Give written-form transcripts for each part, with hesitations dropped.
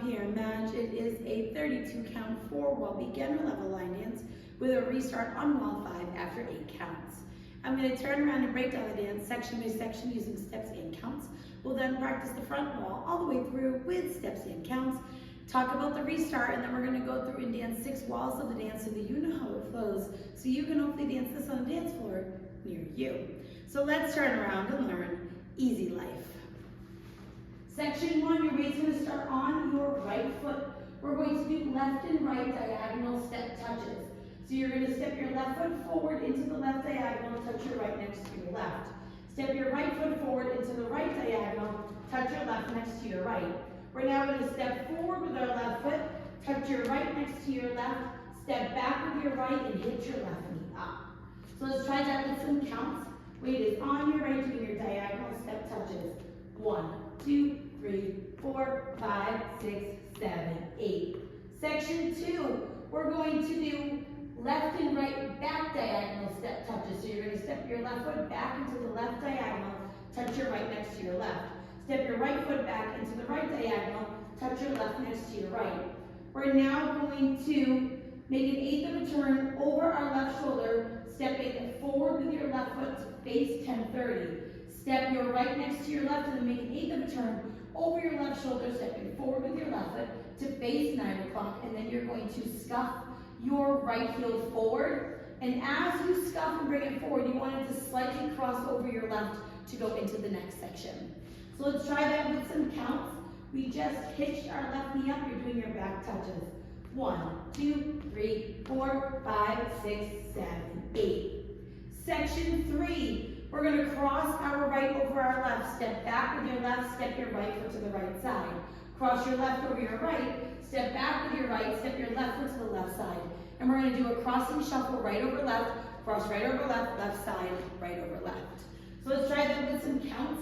Jean-Pierre Madge. It is a 32 count 4-wall beginner level line dance with a restart on wall 5 after 8 counts. I'm going to turn around and break down the dance section by section using steps and counts. We'll then practice the front wall all the way through with steps and counts, talk about the restart, and then we're going to go through and dance 6 walls of the dance so that you know how it flows, so you can hopefully dance this on the dance floor near you. So let's turn around and learn Easy Life. Section 1, your weight's going to start on your right foot. We're going to do left and right diagonal step touches. So you're going to step your left foot forward into the left diagonal, touch your right next to your left. Step your right foot forward into the right diagonal, touch your left next to your right. We're now going to step forward with our left foot, touch your right next to your left, step back with your right and hit your left knee up. So let's try that with some counts. Weight is on your right doing your diagonal step touches. 1, 2, 3, 4, 5, 6, 7, 8. Section 2, we're going to do left and right back diagonal step touches. So you're going to step your left foot back into the left diagonal, touch your right next to your left. Step your right foot back into the right diagonal, touch your left next to your right. We're now going to make an 1/8 of a turn over our left shoulder, stepping forward with your left foot to face 10:30. Step your right next to your left and then make an 1/8 of a turn over your left shoulder, stepping forward with your left foot to face 9 o'clock, and then you're going to scuff your right heel forward. And as you scuff and bring it forward, you want it to slightly cross over your left to go into the next section. So let's try that with some counts. We just hitched our left knee up. You're doing your back touches. 1, 2, 3, 4, 5, 6, 7, 8. Section 3, we're going to cross our right over our left. Step back with your left, step your right foot to the right side. Cross your left over your right, step back with your right, step your left foot to the left side. And we're going to do a crossing shuffle, right over left, cross right over left, left side, right over left. So let's try that with some counts.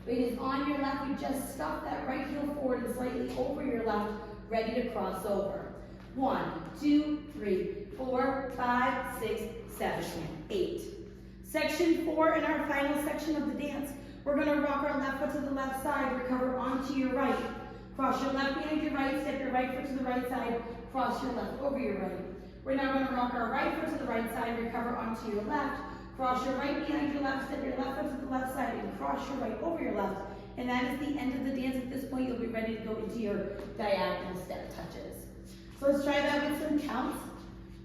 Weight is on your left. You just scuff that right heel forward and slightly over your left, ready to cross over. 1, 2, 3, 4, 5, 6, 7, and 8. Section 4, in our final section of the dance, we're going to rock our left foot to the left side, recover onto your right. Cross your left behind your right, step your right foot to the right side, cross your left over your right. We're now going to rock our right foot to the right side, recover onto your left. Cross your right behind your left, step your left foot to the left side, and cross your right over your left. And that is the end of the dance. At this point, you'll be ready to go into your diagonal step touches. So let's try that with some counts.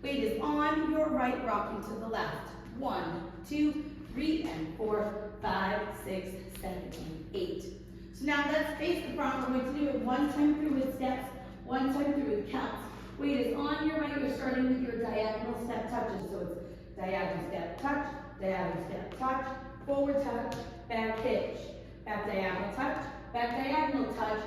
Weight is on your right, rocking to the left. 1, 2, 3, and 4, 5, 6, 7, and 8. So now let's face the front. We're going to do it 1 time through with steps, 1 time through with counts. Weight is on your right. You're starting with your diagonal step touches. So it's diagonal step touch, diagonal step touch, forward touch, back hitch, back diagonal touch, back diagonal touch,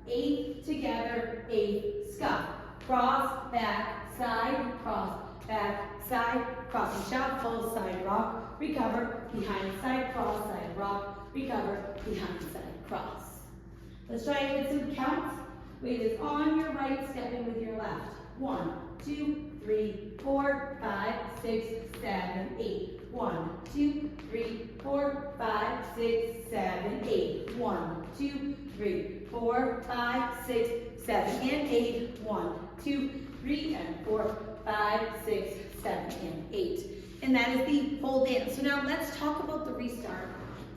8 together, 8 scuff, cross, back, side, cross, back, side, crossing shuffle, side rock, recover, behind side cross, side rock, recover, behind side cross. Let's try it with some counts. Weight is on your right, stepping with your left. 1, 2, 3, 4, 5, 6, 7, 8. 1, 2, 3, 4, 5, 6, 7, 8. 1, 2, 3, 4, 5, 6, 7, and 8. 1, 2, 3, and 4, 5, 6, 7, and 8. And that is the whole dance. So now let's talk about the restart.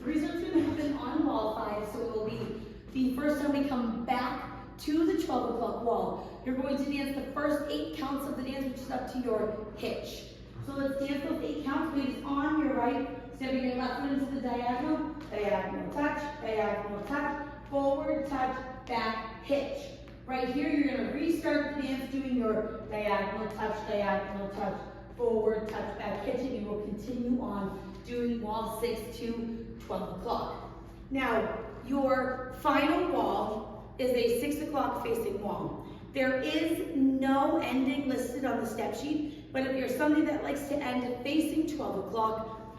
The restart's going to happen on wall 5, so it will be the first time we come back to the 12 o'clock wall. You're going to dance the first 8 counts of the dance, which is up to your hitch. So let's dance those 8 counts. Weight is on your right, stepping your left foot into the diagonal, diagonal touch, forward touch, back hitch. Right here, you're going to restart the dance doing your diagonal touch, forward touch, back hitch, and you will continue on doing wall 6 to 12 o'clock. Now, your final wall is a 6 o'clock facing wall. There is no ending listed on the step sheet, but if you're somebody that likes to end facing 12 o'clock,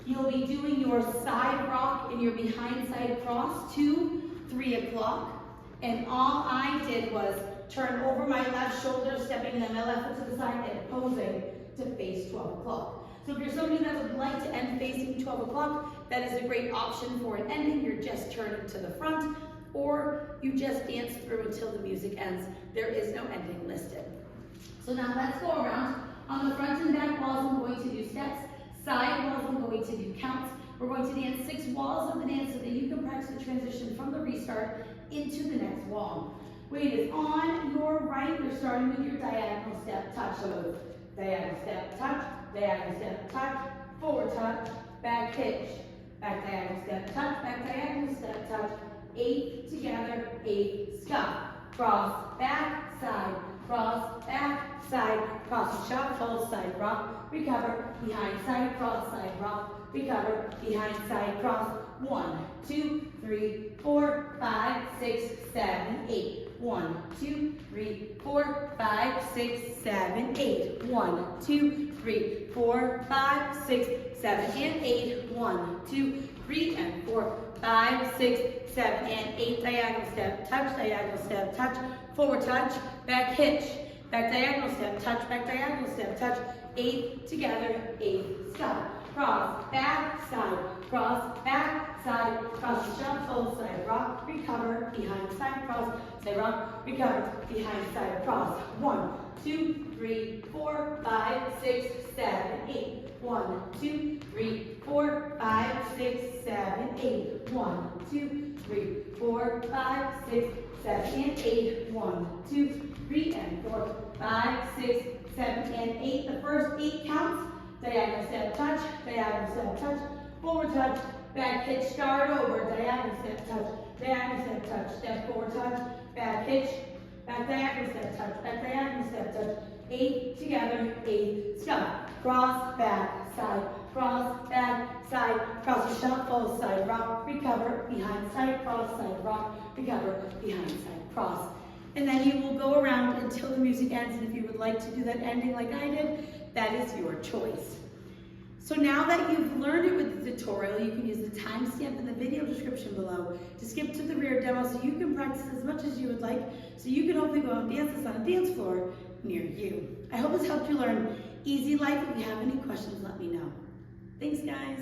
you'll be doing your side rock and your behind side cross to 3 o'clock. And all I did was turn over my left shoulder, stepping then my left foot to the side and posing to face 12 o'clock. So if you're somebody that would like to end facing 12 o'clock, that is a great option for an ending. You're just turning to the front. or you just dance through until the music ends. There is no ending listed. So now let's go around. On the front and back walls, I'm going to do steps. Side walls, I'm going to do counts. We're going to dance 6 walls of the dance so that you can practice the transition from the restart into the next wall. Weight is on your right. You're starting with your diagonal step touch. So diagonal step touch, diagonal step touch, forward touch, back hitch, back diagonal step touch, back diagonal step touch, 8 together, 8 scuff, cross, back, side, cross, back, side, cross, shuffle, side, rock, recover, behind, side, cross, side, rock, recover, behind, side, cross, 1, 2, 3, 4, 5, 6, 7, 8. 1, 2, 3, 4, 5, 6, 7, 8. 1, 2, 3, 4, 5, 6, 7, and 8. 1, 2, 3, and 4, 5, 6, 7, and 8. Diagonal step, touch, forward touch, back hitch, back diagonal step, touch, 8 together, 8 stop. Cross, back, side, cross, shuffle, side, rock, recover, behind, side, cross, side, rock, recover, behind, side, cross. 1, 2, 3, 4, 5, 6, 7, 8. 1, 2, 3, 4, 5, 6, 7, 8. 1, 2, 3, 4, 5, 6, 7, and 8. 1, 2, 3, and 4, 5, 6, 7, and 8. The first 8 counts. Diagonal step touch, forward touch, back hitch, start over, diagonal step touch, step forward touch, back hitch, back diagonal step touch, 8 together, 8, stop, cross, back, side, cross, shuffle, side, rock, recover, behind, side, cross, side, rock, recover, behind, side, cross. And then you will go around until the music ends, and if you would like to do that ending like I did, that is your choice. So now that you've learned it with the tutorial, you can use the timestamp in the video description below to skip to the rear demo so you can practice as much as you would like, so you can hopefully go out and dance this on a dance floor near you. I hope this helped you learn Easy Life. If you have any questions, let me know. Thanks, guys.